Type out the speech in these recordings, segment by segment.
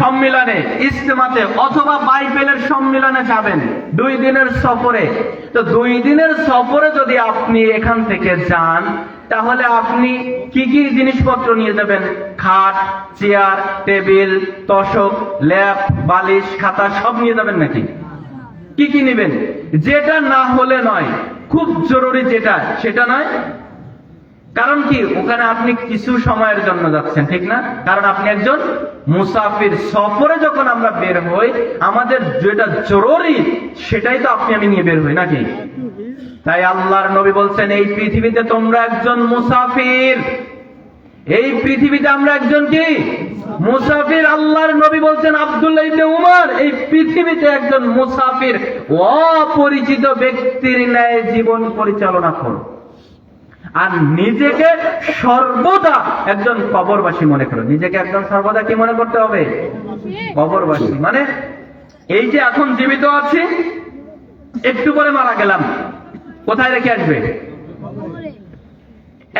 সম্মিলনে, ইজতেমাতে অথবা বাইবেলের সম্মিলনে যাবেন 2 দিনের সফরে। তো 2 দিনের সফরে যদি আপনি এখান থেকে যান, তাহলে আপনি কি কি জিনিসপত্র নিয়ে যাবেন? খাট, চেয়ার, টেবিল, তোশক, ল্যাপ, বালিশ, খাতা সব নিয়ে যাবেন নাকি? কি কি নেবেন? যেটা না হলে নয়, খুব জরুরি যেটা সেটা নয়। কারণ কি, ওখানে আপনি কিছু সময়ের জন্য যাচ্ছেন, ঠিক না? কারণ আপনি একজন মুসাফির। সফরে যখন আমরা বের হই, আমাদের যেটা জরুরি সেটাই তো আপনি আমি নিয়ে বের হই নাকি? তাই আল্লাহর নবী বলছেন, এই পৃথিবীতে তোমরা একজন মুসাফির। এই পৃথিবীতে আমরা একজন কি? মুসাফির। আল্লাহর নবী বলছেন আব্দুল্লাহ ইবনে উমর, এই পৃথিবীতে একজন মুসাফির, অপরিচিত ব্যক্তির ন্যায় জীবন পরিচালনা করো, আর নিজেকে সর্বদা একজন কবরবাসী মনে করো। নিজেকে একজন সর্বদা কি মনে করতে হবে? কবরবাসী। মানে এই যে এখন জীবিত আছি, একটু পরে মারা গেলাম, কোথায় রেখে আসবে?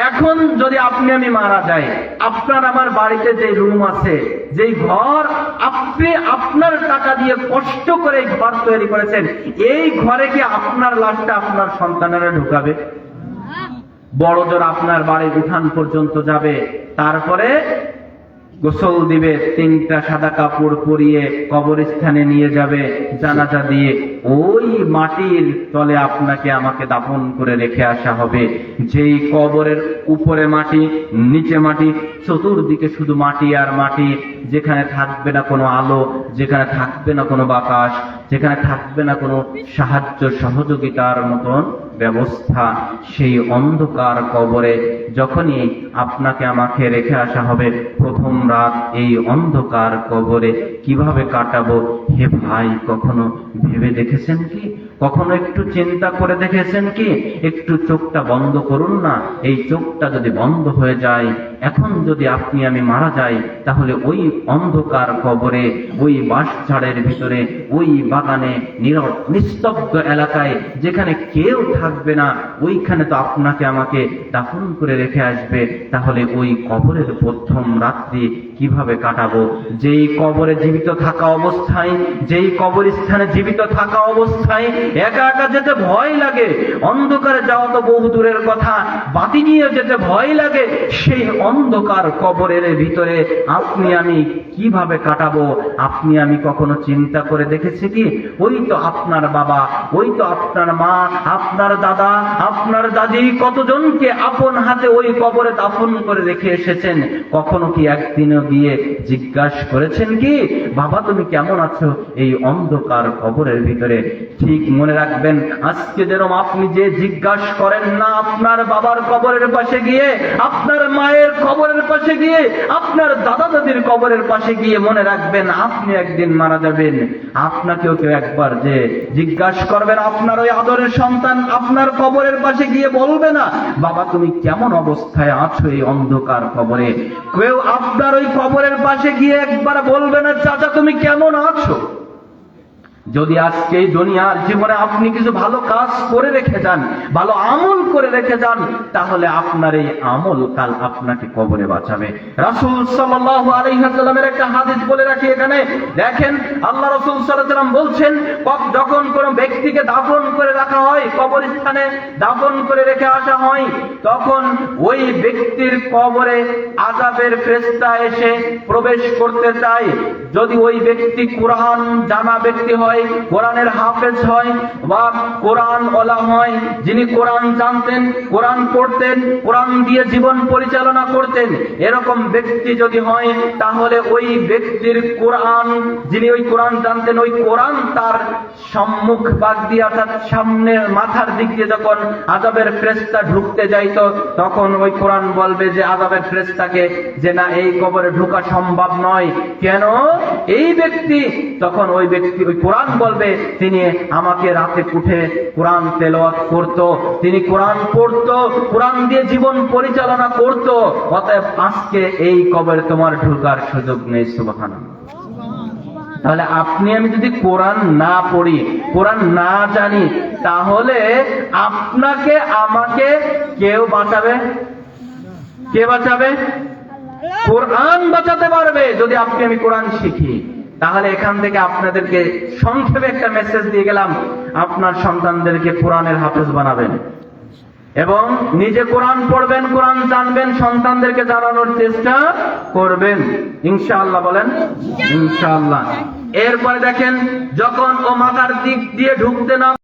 এখন যদি আপনি আমি মারা যাই, আপনার আমার বাড়িতে যে রুম আছে, যেই ঘর আপনি আপনার টাকা দিয়ে কষ্ট করে ঘর তৈরি করেছেন, এই ঘরে কি আপনার লাশটা আপনার সন্তানেরা ঢুকাবে? বড় জোর আপনার বাড়ির উঠান পর্যন্ত যাবে, তারপরে গোসল দিবে, 3টা সাদা কাপড় পরিয়ে কবরস্থানে নিয়ে যাবে, জানাজা দিয়ে ওই মাটির তলে আপনাকে আমাকে দাফন করে রেখে আসা হবে। যেই কবরের উপরে মাটি, নিচে মাটি, চতুর্দিকে শুধু মাটি আর মাটি, যেখানে থাকবে না কোনো আলো, যেখানে থাকবে না কোনো বাতাস, যেখানে থাকবে না কোনো সাহায্য সহযোগিতার মতন ব্যবস্থা, সেই অন্ধকার কবরে যখনই আপনাকে আমাকে রেখে আসা হবে, প্রথম রাত এই অন্ধকার কবরে কিভাবে কাটাবো? হে ভাই, কখনো ভেবে দেখেছেন কি? কখনো একটু চিন্তা করে দেখেছেন কি? একটু চোখটা বন্ধ করুন না। এই চোখটা যদি বন্ধ হয়ে যায়, এখন যদি আপনি আমি মারা যাই, তাহলে ওই অন্ধকার কবরে, ওই বাঁশঝাড়ের ভিতরে, ওই বাগানে, নীরব নিস্তব্ধ এলাকায় যেখানে কেউ থাকবে না, ওইখানে তো আপনাকে আমাকে দাফন করে রেখে আসবে। তাহলে ওই কবরের প্রথম রাত্রি কিভাবে কাটাবো? যেই কবরে জীবিত থাকা অবস্থায়, যেই কবরস্থানে জীবিত থাকা অবস্থায় একা একা যেতে ভয় লাগে, অন্ধকারে যাওয়া তো বহু দূরের কথা, বাতি নিয়ে যেতে ভয় লাগে, সেই অন্ধকার কবরের ভিতরে আপনি আমি কিভাবে কাটাবো? আপনি আমি কখনো চিন্তা করে দেখেছি কি? ওই তো আপনার বাবা, ওই তো আপনার মা, আপনার দাদা, আপনার দাদি, কতজনকে আপন হাতে ওই কবরে দাফন করে রেখে এসেছেন। কখনো কি একদিনও গিয়ে জিজ্ঞাসা করেছেন কি, বাবা তুমি কেমন আছো এই অন্ধকার কবরের ভিতরে? ঠিক মনে রাখবেন, আজকে যেরকম আপনি যে জিজ্ঞাসা করেন না আপনার বাবার কবরের পাশে গিয়ে, আপনার মায়ের কবরের পাশে গিয়ে, আপনার দাদা দাদির কবরের পাশে গিয়ে, মনে রাখবেন আপনি একদিন মারা যাবেন। আপনাকেও কেউ একবার যে জিজ্ঞাসা করবেন, আপনার ওই আদরের সন্তান আপনার কবরের পাশে গিয়ে বলবে না, বাবা তুমি কেমন অবস্থায় আছো এই অন্ধকার কবরে? কেউ আপনার ওই কবরের পাশে গিয়ে একবার বলবে না, চাচা তুমি কেমন আছো? যদি আজকে এই দুনিয়ার জীবনে আপনি কিছু ভালো কাজ করে রেখে যান, ভালো আমল করে রেখে যান, তাহলে আপনার এই আমল কাল আপনাকে কবরে বাঁচাবে। রাসূল সাল্লাল্লাহু আলাইহি ওয়াসাল্লামের একটা হাদিস বলে রাখি এখানে, দেখেন আল্লাহ রাসূল সাল্লাল্লাহু আলাইহি ওয়াসাল্লাম বলছেন, যখন কোনো ব্যক্তিকে দাফন করে রাখা হয়, কবরস্থানে দাফন করে রেখে আসা হয়, তখন ওই ব্যক্তির কবরে আযাবের ফেরেশতা এসে প্রবেশ করতে চায়। যদি ওই ব্যক্তি কোরআন জানা ব্যক্তি হয়, কোরআনের হাফেজ হয়, বা কোরআন ওয়ালা হয়, যিনি কোরআন জানতেন, কোরআন পড়তেন, কোরআন দিয়ে জীবন পরিচালনা করতেন, এরকম ব্যক্তি যদি হয়, তাহলে ওই ব্যক্তির কোরআন, যিনি ওই কোরআন জানতেন, ওই কোরআন তার সম্মুখ ভাগ দিয়ে, অর্থাৎ সামনের মাথার দিক দিয়ে যখন আযাবের ফেরেশতা ঢুকতে যাইতো, তখন ওই কোরআন বলবে যে আযাবের ফেরেশতাকে, যে না এই কবরে ঢোকা সম্ভব নয়। কেন? এই ব্যক্তি, তখন ওই ব্যক্তি, ওই কোরআন বলবে, তিনি আমাকে রাতে উঠে কোরআন তেলাওয়াত করত, তিনি কোরআন পড়তো, কোরআন দিয়ে জীবন পরিচালনা করত, অতএব আজকে এই কবরে তোমার ঢোকার সুযোগ নেই। সুবহানাল্লাহ। তাহলে আপনি আমি যদি কোরআন না পড়ি, কোরআন না জানি, তাহলে আপনাকে আমাকে কেউ বাঁচাবে? কে বাঁচাবে? কোরআন বাঁচাতে পারবে যদি আপনি আমি কোরআন শিখি। তাহলে এখান থেকে আপনাদেরকে সংক্ষেপে একটা মেসেজ দিয়ে গেলাম, আপনার সন্তানদেরকে কোরআনের হাফেজ বানাবেন এবং নিজে কোরআন পড়বেন, কোরআন জানবেন, সন্তানদেরকে জানানোর চেষ্টা করবেন ইনশাআল্লাহ। বলেন ইনশাআল্লাহ। এরপরে দেখেন, যখন ও মাথার দিক দিয়ে ঢুকতে না